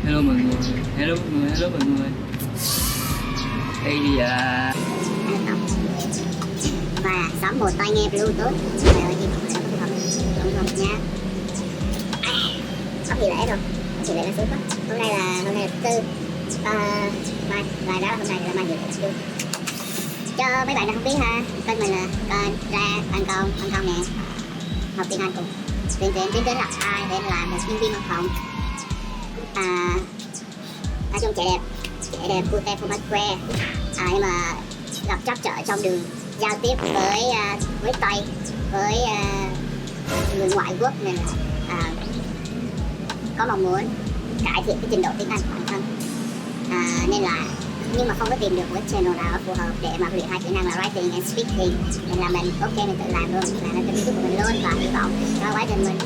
Hello mọi người, hello mọi người, hello mọi người. Đây thì và sắm một tai nghe Bluetooth. Trời ơi, không nha. Sắp nghỉ lễ rồi, nghỉ lễ là sướng quá. Hôm nay là thứ tư, mai đó hôm nay là mai dự. Cho mấy bạn nào không biết ha, kênh mình là kênh ra ban công nè, học tiếng Anh cùng tiến đến là ai để làm một nhân viên văn phòng. Nói chung trẻ đẹp cute format que. Nhưng mà gặp trắc trở trong đường giao tiếp với Tây, với người ngoại quốc, nên là có mong muốn cải thiện cái trình độ tiếng Anh của bản thân. Nên là nhưng mà không có tìm được một channel nào phù hợp để mà luyện hai kỹ năng là writing and speaking, nên là mình mình tự làm luôn, làm lên kênh YouTube của mình luôn, và hy vọng trong quá trình mình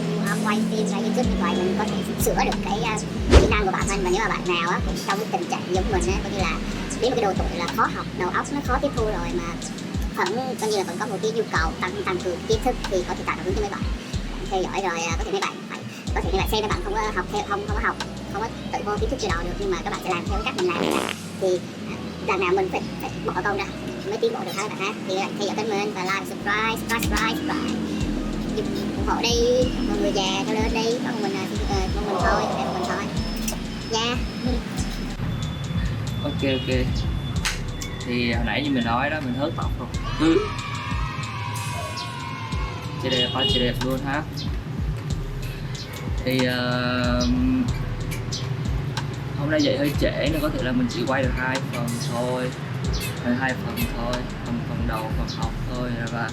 quay phim ra YouTube như vậy mình có thể sửa được cái kỹ năng của bản thân. Và nếu mà bạn nào cũng trong cái tình trạng giống mình coi như là đến một cái độ tuổi là khó học, đầu óc nó khó tiếp thu rồi, mà vẫn coi như là vẫn có một cái nhu cầu tăng cường kiến thức, thì có thể tạo được hướng cho mấy bạn theo dõi. Rồi có thể mấy bạn xem, các bạn không có học theo, không có tự vô kiến thức từ đầu được, nhưng mà các bạn sẽ làm theo cái cách mình làm thì đằng nào mình phải bỏ công ra mới tiến bộ được các bạn ha. Thì theo dõi kênh mình và like, subscribe ủng hộ đi, mọi người già theo lớn đi, con mình thôi, em mình thôi nha. ok. Thì hồi nãy như mình nói đó, mình hớt tóc rồi. Chị đẹp luôn ha. Thì hôm nay dậy hơi trễ nên có thể là mình chỉ quay được hai phần thôi, phần đầu, phần học thôi. Và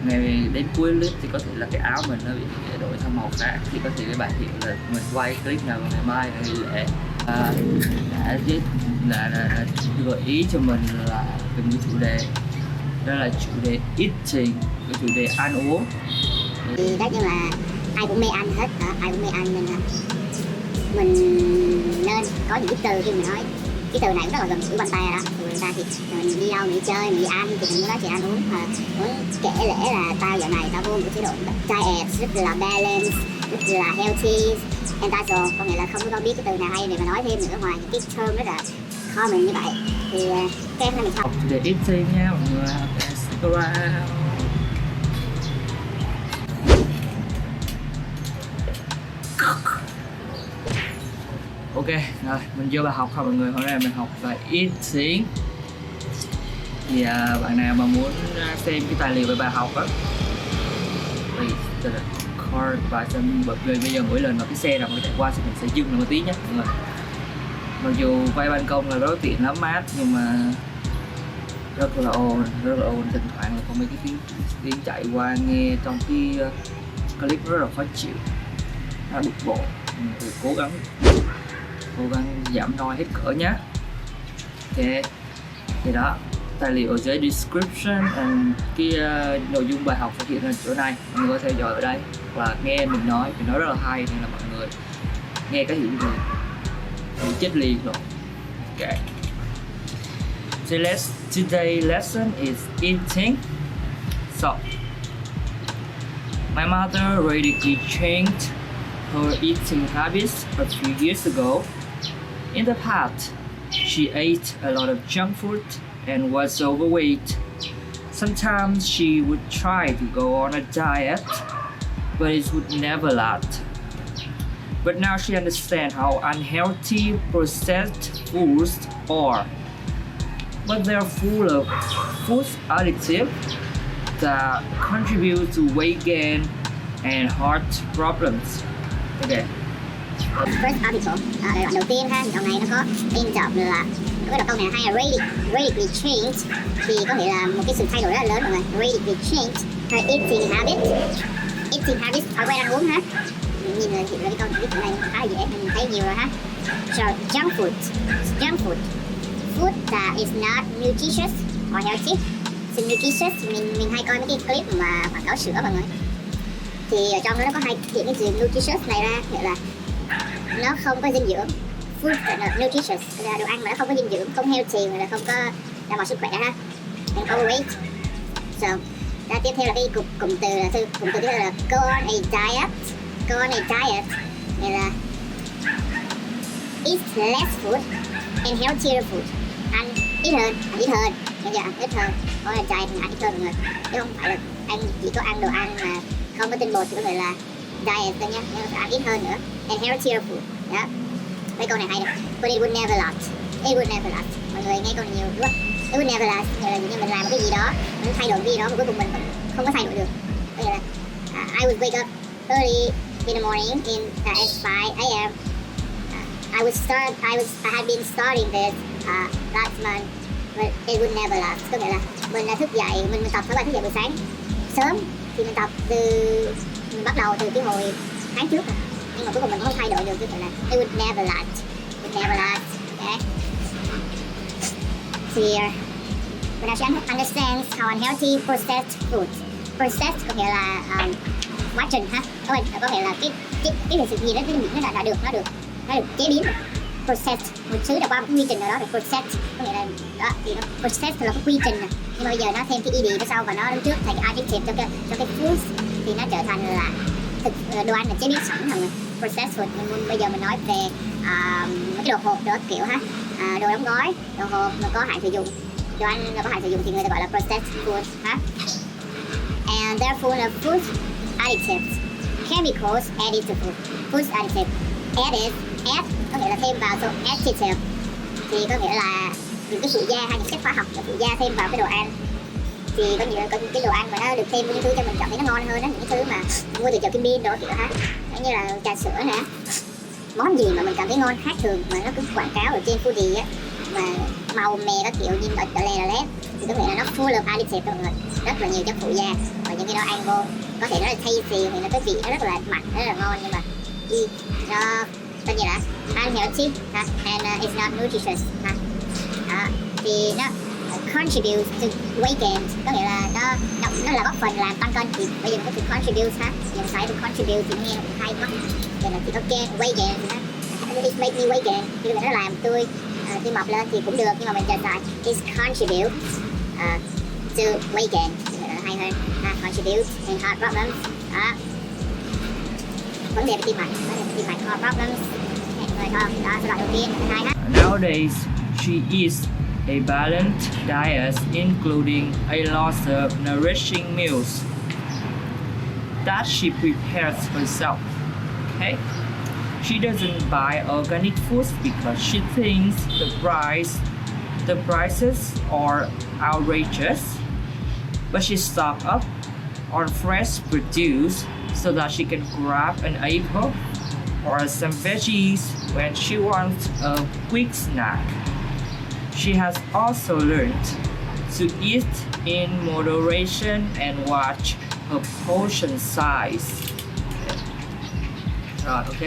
ngày đến cuối clip thì có thể là cái áo mình nó bị đổi sang màu khác, thì có thể các bạn hiểu là mình quay clip nào vào ngày mai là nghỉ lễ. Đã gợi ý cho mình là về một chủ đề, đó là chủ đề eating, cái chủ đề ăn uống. Thì tất nhiên là ai cũng mê ăn hết, ai cũng mê ăn, nên là mình nên có những cái từ khi mình nói cái từ này cũng rất là gần gũi bàn tay đó. Từ người ta thì mình đi đâu, mình đi chơi, mình đi ăn thì mình muốn nói chuyện ăn uống, mà muốn kể lẽ là tao dạo này tao vô một chế độ diet rất là balance, rất là healthy and that's all. Có nghĩa là không có biết cái từ nào hay để mà nói thêm nữa ngoài những cái term rất là common như vậy. Thì cái hôm nay mình học chủ đề eating nha mọi người. Stick around. Ok, rồi mình vô bài học ha mọi người. Hôm nay mình học bài eating. Thì bạn nào mà muốn xem cái tài liệu về bài học á, thì card và bây giờ mỗi lần mà cái xe nào mà chạy qua thì mình sẽ dừng lại một tí nhé mọi người. Mặc dù quay ban công là rất tiện lắm, mát, nhưng mà rất là ồn, thỉnh thoảng là có mấy cái tiếng chạy qua nghe trong cái clip rất là khó chịu, rất là bực bội. Mình cố gắng giảm noise hết cỡ nhé. Ok, thì đó, tài liệu ở dưới description, and cái nội dung bài học sẽ hiện lên chỗ này, mọi người có theo dõi ở đây và nghe mình nói rất là hay, nên là mọi người nghe cái hiểu chết liền rồi. Ok, so today's lesson is eating. So my mother radically changed her eating habits a few years ago. In the past, she ate a lot of junk food and was overweight. Sometimes she would try to go on a diet, but it would never last. But now she understands how unhealthy processed foods are. But they're full of food additives that contribute to weight gain and heart problems. Okay. First article, đoạn đầu tiên ha, đoạn này nó có in chọn là cái đọc câu này hay là radically changed, thì có nghĩa là một cái sự thay đổi rất là lớn mọi người. Radically changed her eating habits, thói quen ăn uống ha. Nhìn là hiểu ra cái câu này khá là dễ, mình thấy nhiều rồi ha. So junk food that is not nutritious or healthy. So nutritious, mình hay coi mấy cái clip mà quảng cáo sữa mọi người, thì ở trong đó nó có hai hiện cái từ nutritious này ra, nghĩa là nó không có dinh dưỡng. Food là nutritious là đồ ăn mà nó không có dinh dưỡng, không healthy, là không có đảm bảo sức khỏe ha. And overweight. So tiếp theo là cái cụm từ tiếp theo là go on a diet. Nghĩa là eat less food and healthier food. Ăn ít hơn, bây giờ ăn ít hơn, có là trai thì ăn ít hơn mọi người, chứ không phải là ăn chỉ có ăn đồ ăn mà không có tinh bột thì có thể là diet thôi nhá, nhưng mà phải ăn ít hơn nữa. And healthier food, đó. Mấy câu này hay đấy. But it would never last. It would never last. Mọi người nghe câu này nhiều đúng không? It would never last. Nghĩa là như mình làm một cái gì đó, mình thay đổi cái gì đó mà cuối cùng mình không có thay đổi được. Có nghĩa là I would wake up early in the morning at 5 a.m. I had been starting this last month, but it would never last. Có nghĩa là mình thức dậy, mình tập thói quen thức dậy buổi sáng sớm thì mình tập mình bắt đầu từ cái hồi tháng trước rồi. Nhưng mà cuối cùng mình không thay đổi được, cái là it would never last. It would never last. Okay. Here, when I understand how unhealthy processed food. Processed có nghĩa là quá trình ha. Có nghĩa là cái sự gì đó cái nó đã được chế biến rồi. Processed, một thứ đã qua một quy trình nào đó thì processed có nghĩa là đó thì nó processed là cái quy trình này. Nhưng mà bây giờ nó thêm cái ed phía sau và nó đứng trước thành cái adjective cho cái food thì nó trở thành là đồ ăn là chế biến sẵn rồi. Processed food. Bây giờ mình nói về mấy cái đồ hộp đó kiểu ha, đồ đóng gói, đồ hộp mà có hạn sử dụng, đồ ăn có hạn sử dụng thì người ta gọi là processed food ha. And therefore the food additives, chemicals added to food. Food additive, add có nghĩa là thêm vào, so additive thì có nghĩa là những cái phụ gia hay những chất hóa học phụ gia thêm vào cái đồ ăn. Thì có những cái đồ ăn mà nó được thêm những thứ cho mình cảm thấy nó ngon hơn đó, những cái thứ mà mua từ chợ Kim Biên đồ kiểu ha, như là trà sữa nè, món gì mà mình cảm thấy ngon khác thường mà nó cứ quảng cáo ở trên foodie á mà màu mè các kiểu như là lét thì có nghĩa là nó full of additives mọi người, rất là nhiều chất phụ gia và những cái đó ăn vô có thể rất là tasty thì nó cái vị nó rất là mặn, rất là ngon nhưng mà nó coi như là unhealthy ha, and it's not nutritious ha. Đó, thì nó contribute to weight gain, có nghĩa là nó là góp phần làm tăng cân. Thì bây giờ mình có từ contribute ha, mình xài từ contribute thì nghe cũng hay quá. Thì là thì ok weight gain thì nó it make me weight gain thì nó làm tôi mập lên thì cũng được, nhưng mà mình giờ xài is contribute to weight gain thì là hay hơn ha, contribute and heart problems. Đó, vấn đề về tim mạch, heart problems. Rồi thôi, đó số đoạn đầu tiên hai ha. Nowadays, she eats a balanced diet including a lot of nourishing meals that she prepares herself. Okay? She doesn't buy organic foods because she thinks the prices are outrageous, but she stocks up on fresh produce so that she can grab an apple or some veggies when she wants a quick snack. She has also learned to eat in moderation and watch her portion size. Rồi, ok.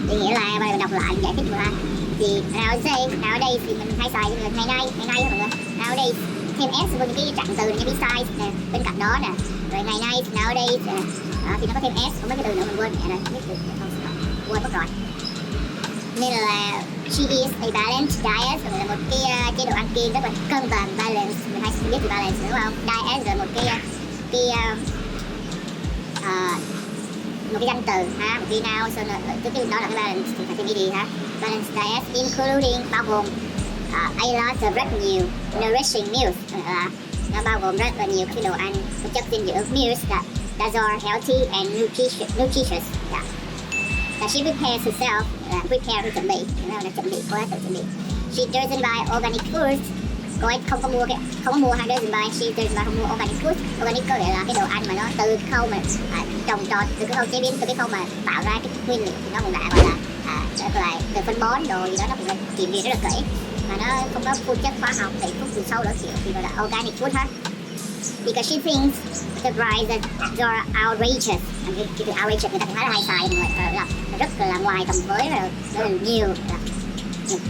Thì nghĩa là bây giờ mình đọc lại giải thích ha. Thì nowadays thì mình hay xài ngày nay mọi người. Nowadays thêm s vô những cái trạng từ, những cái size nè, bên cạnh đó nè. Rồi ngày nay nowadays thì nó có thêm s, không mấy cái từ nữa mình quên mẹ rồi, biết từ quên mất rồi. Nên là she eats a balanced diet, là một cái chế độ ăn kiêng rất là cân bằng, balance. Mình hay biết từ balance đúng không? Diet là một cái danh từ ha, một cái noun, so cái đó là cái balance thì phải thêm cái gì ha? Balanced diet including bao gồm a lot of rất nhiều nourishing meals, là nó bao gồm rất là nhiều các cái đồ ăn có chất dinh dưỡng, meals that are healthy and nutritious. Yeah. That she prepares herself, prepare chuẩn bị, cô ấy tự chuẩn bị. She doesn't buy organic foods. Cô ấy không có mua hay doesn't buy, she doesn't buy, không mua organic food. Organic có nghĩa là cái đồ ăn mà nó từ cái khâu mà trồng trọt, từ cái khâu chế biến, từ cái khâu mà tạo ra cái nguyên liệu thì nó cũng đã gọi là từ phân bón đồ gì đó, nó cũng là kiểm duyệt rất là kỹ mà nó không có phun chất hóa học, phun từ sâu đó kiểu thì gọi là organic food ha. Because she thinks the prices are outrageous. Cái từ outrageous người ta cũng khá là hay xài mọi người, là rất là ngoài tầm với, rất là nhiều.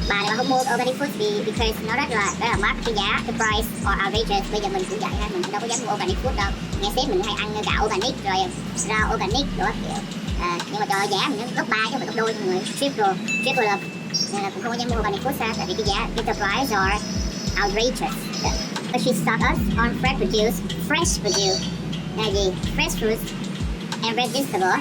Bà này mà không mua organic food vì because nó rất là mắc cái giá, cái price or outrageous. Bây giờ mình cũng vậy ha, mình đâu có dám mua organic food đâu. Nghe sếp mình hay ăn gạo organic rồi rau organic đó kiểu. Nhưng mà cho giá mình nó gấp 3 chứ không phải gấp đôi mọi người, triple là nên là cũng không có dám mua organic food ha, tại vì cái giá, cái price are outrageous. But she stocks us on fresh produce là gì? Fresh fruits and vegetable.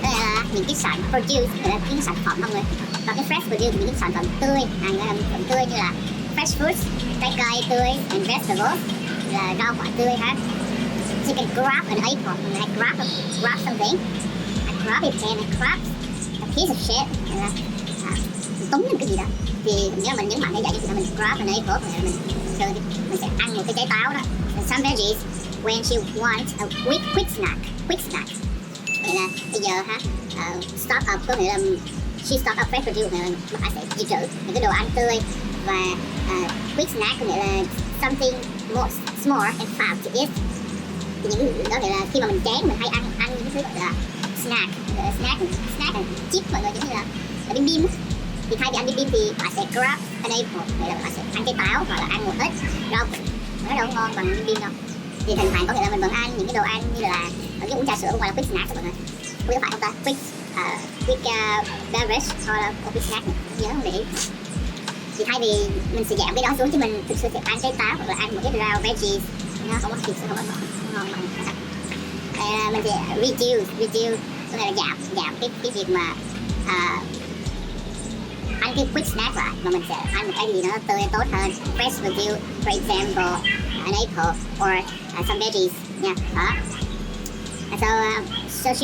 Đó là những cái sản produce, là những sản phẩm không người. Còn cái fresh produce thì những sản phẩm tươi, gọi là sản phẩm tươi như là fresh fruits, trái cây tươi, and vegetables, là rau quả tươi ha. So you can grab an apple, like grab something, like grab a pen, like grab a piece of shit, là túm lên cái gì đó. Thì nếu mình nhấn mạnh để dạy cho mình grab an apple, mình sẽ ăn một cái trái táo đó. And some veggies when she wants a quick snack. Vậy là bây giờ ha, stock up có nghĩa là she stock up fresh produce, nghĩa là bà sẽ dự trữ những cái đồ ăn tươi, và quick snack có nghĩa là something more small and fast to eat. Thì những đó nghĩa là khi mà mình chán mình hay ăn những thứ gọi là snack là chip mọi người, giống như là bim bim. Thì thay vì ăn bim bim thì bạn sẽ grab an apple, nghĩa là bạn sẽ ăn trái táo hoặc là ăn một ít rau, nó đâu ngon bằng bim bim đâu. Thì thỉnh thoảng có nghĩa là mình vẫn ăn những cái đồ ăn như là cái uống trà sữa không phải là quick snack mọi người, có phải không ta, quick beverage hoặc là quick snack, nhớ không để ý. Thì thay vì mình sẽ giảm cái đó xuống, chứ mình thực sự sẽ ăn trái táo hoặc là ăn một cái rau veggies, nó không có thịt, không có ngon bằng mình sẽ reduce có nghĩa là giảm cái việc mà ăn cái quick snack lại, mà mình sẽ ăn một cái gì nó tươi tốt hơn, fresh produce, for example an apple or some veggies nha. Đó. So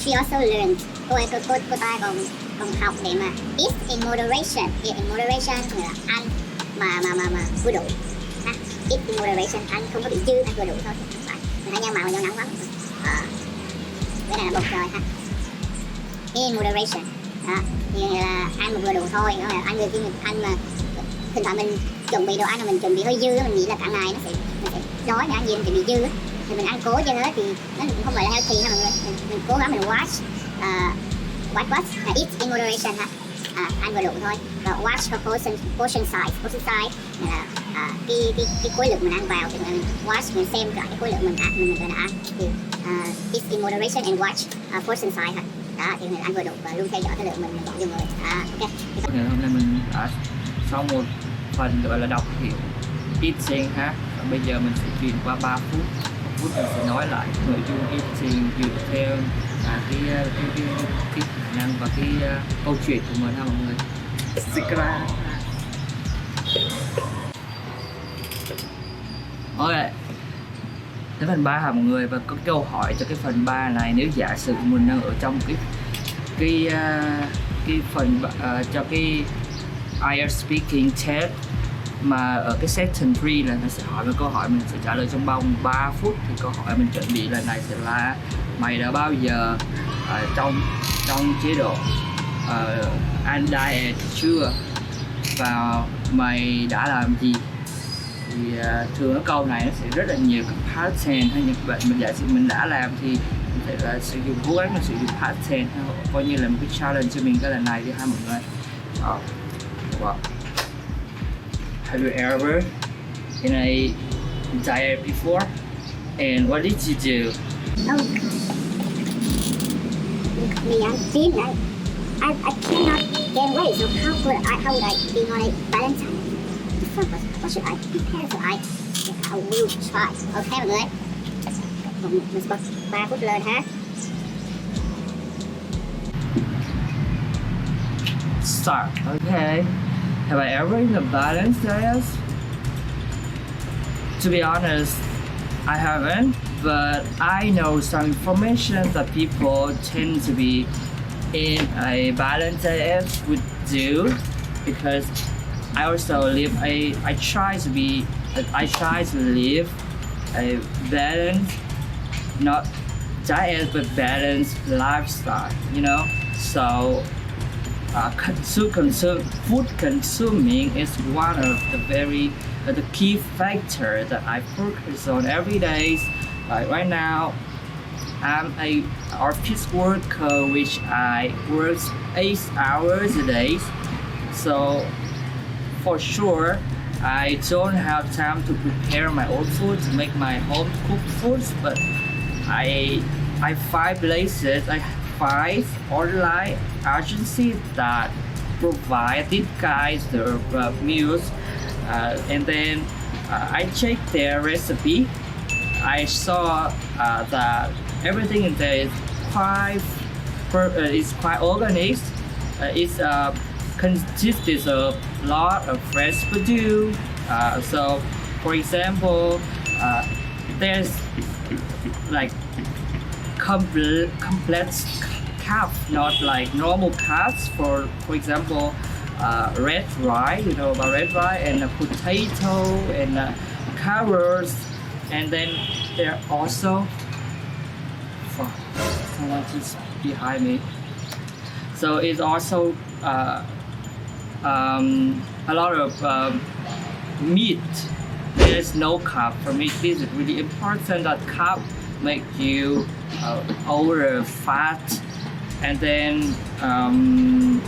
she also learned, cô ta còn học để mà eat in moderation. Eat in moderation nghĩa là ăn mà vừa đủ ha. Eat in moderation, ăn không có bị dư, ăn vừa đủ thôi. Mình hãy nhau màu nhau nắng quá. Cái này là bầu trời ha. In moderation. Đó. Thì là ăn một vừa đủ thôi, đó là ăn vừa ăn mà thỉnh thoảng mình chuẩn bị đồ ăn mà mình chuẩn bị hơi dư, mình nghĩ là cả ngày mình sẽ đói, mình ăn gì mình chuẩn bị dư thì mình ăn cố cho nó thì nó cũng không phải là healthy ha mọi người. Mình cố gắng mình watch eat in moderation ha. Ăn vừa đủ thôi, và watch for portion size là cái khối lượng mình ăn vào, thì mình watch, mình xem lại cái khối lượng mình đã ăn, thì eat in moderation and watch portion size ha. Đó, thì mình ăn vừa đủ và luôn theo dõi cái lượng mình bỏ vô người. Ok. Ngày hôm nay mình đã xong một phần gọi là đọc hiểu eating ha. Và bây giờ mình sẽ chuyển qua 3 phút. 1 phút mình sẽ nói lại nội dung eating dựa theo cái khả năng và cái câu chuyện của mình ha mọi người. Ok. Đến phần 3 hả mọi người, và có câu hỏi cho cái phần 3 này, nếu giả sử mình đang ở trong cái phần cho cái IELTS speaking test mà ở cái section 3 là nó sẽ hỏi một câu hỏi, mình sẽ trả lời trong vòng 3 phút. Thì câu hỏi mình chuẩn bị lần này sẽ là mày đã bao giờ trong chế độ ăn diet chưa, và mày đã làm gì. Thì thường cái câu này nó sẽ rất là nhiều các past tense, hay như vậy mình giả sử mình đã làm thì mình phải là sử dụng, cố gắng là sử dụng past tense, coi như là một cái challenge cho mình cái lần này đi ha mọi người. Wow. Have you ever in a diet before, and what did you do? Me, I'm thin. I cannot gain weight, so how would I be on a balance? What should I prepare for? I will try. Okay mọi người. Mình bật 3 phút lên ha. Start. Okay. Have I ever in a balanced diet? To be honest, I haven't, but I know some information that people tend to be in a balanced diet would do, because I also I try to live a balanced, not diet, but balanced lifestyle, you know. So food consuming is one of the key factor that I focus on every day. Like right now, I'm a office worker, which I work 8 hours a day. So for sure, I don't have time to prepare my own food, to make my home cooked foods, but I find places, I find online agencies that provide these kinds of meals, and then I check their recipe. I saw that everything in there is quite organized. It's consists of a lot of residue. So, for example, there's like complex carb, not like normal carbs. For example, red rice, you know about red rice, and potato and carrots, and then there also someone just behind me. So it's also a lot of meat. There's no carb. For me, this is really important that carb make you over fat. And then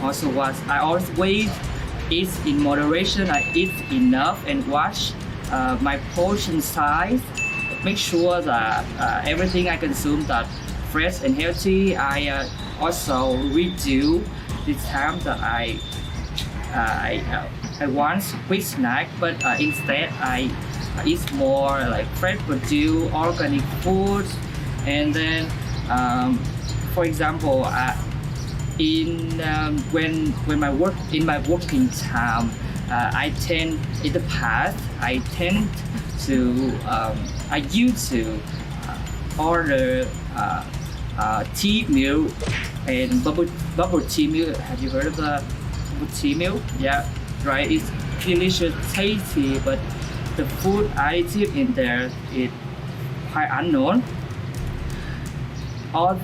also what I always eat in moderation. I eat enough and watch my portion size. Make sure that everything I consume that fresh and healthy. I also reduce the time that I want quick snack, but instead I eat more like fresh produce, organic food, and then for example, when my working time, I tend in the past I used to order tea milk and bubble tea milk. Have you heard of the bubble tea milk? Yeah, right. It's delicious, tasty, but the food additive in there is quite unknown. Although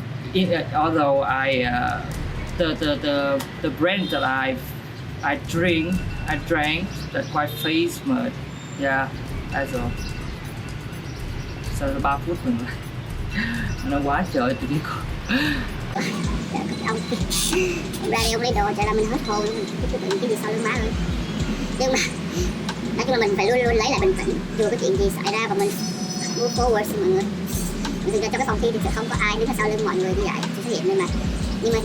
the brand that I drank that quite famous. Yeah, that's all. Sao 3 phút mình nó quá trời tự nhiên con. Ông ra đây ông lấy đồ cho là mình hết hồn luôn, cái gì sau lưng má rồi. Nhưng mà nói chung là mình phải luôn luôn lấy lại bình tĩnh dù có chuyện gì xảy ra, và mình move forward mọi người. Mình thực ra trong cái phòng thi thì sẽ không có ai đứng ở sau lưng mọi người như vậy sẽ xuất hiện, nhưng mà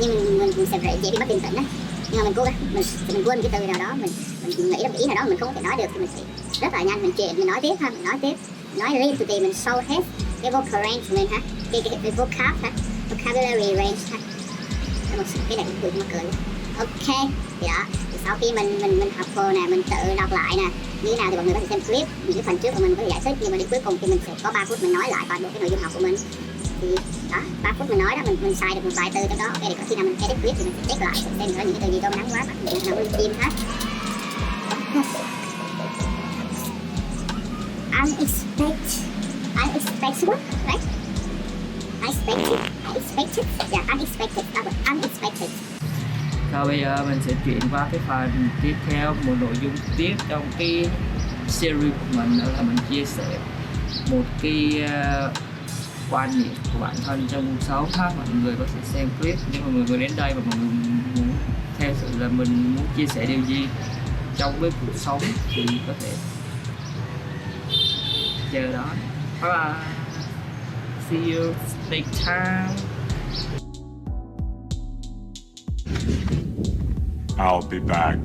mình sẽ dễ bị mất bình tĩnh đấy. Nhưng mà mình cố gắng mình quên cái từ nào đó, mình nghĩ ra một ý nào đó mình không thể nói được thì mình sẽ rất là nhanh mình nói tiếp ha, mình nói liên từ từ mình sâu hết cái vocal range của mình ha, cái vocab ha, vocabulary range ha. Cái này cũng cười mà cười. Ok, thì đó, thì sau khi mình học hồ nè, mình tự đọc lại nè, như thế nào thì mọi người có thể xem clip những cái phần trước của mình có thể giải thích, nhưng mà đến cuối cùng thì mình sẽ có 3 phút mình nói lại toàn bộ cái nội dung học của mình. Thì đó, 3 phút mình nói đó, mình xài được một vài từ trong đó. Ok, thì có khi nào mình edit clip thì mình sẽ check lại xem có những cái từ gì đâu mà ngắn quá, bạn đừng nào im hết. Unexpected, right? Unexpected, yeah, unexpected. Rồi bây giờ mình sẽ chuyển qua cái phần tiếp theo, một nội dung tiếp trong cái series của mình, đó là mình chia sẻ một cái quan niệm của bản thân trong cuộc sống ha. Mọi người có thể xem clip, nhưng mà mọi người đến đây và mọi người muốn theo sự là mình muốn chia sẻ điều gì trong cái cuộc sống thì có thể chờ đó. Bye bye, see you next time. I'll be back.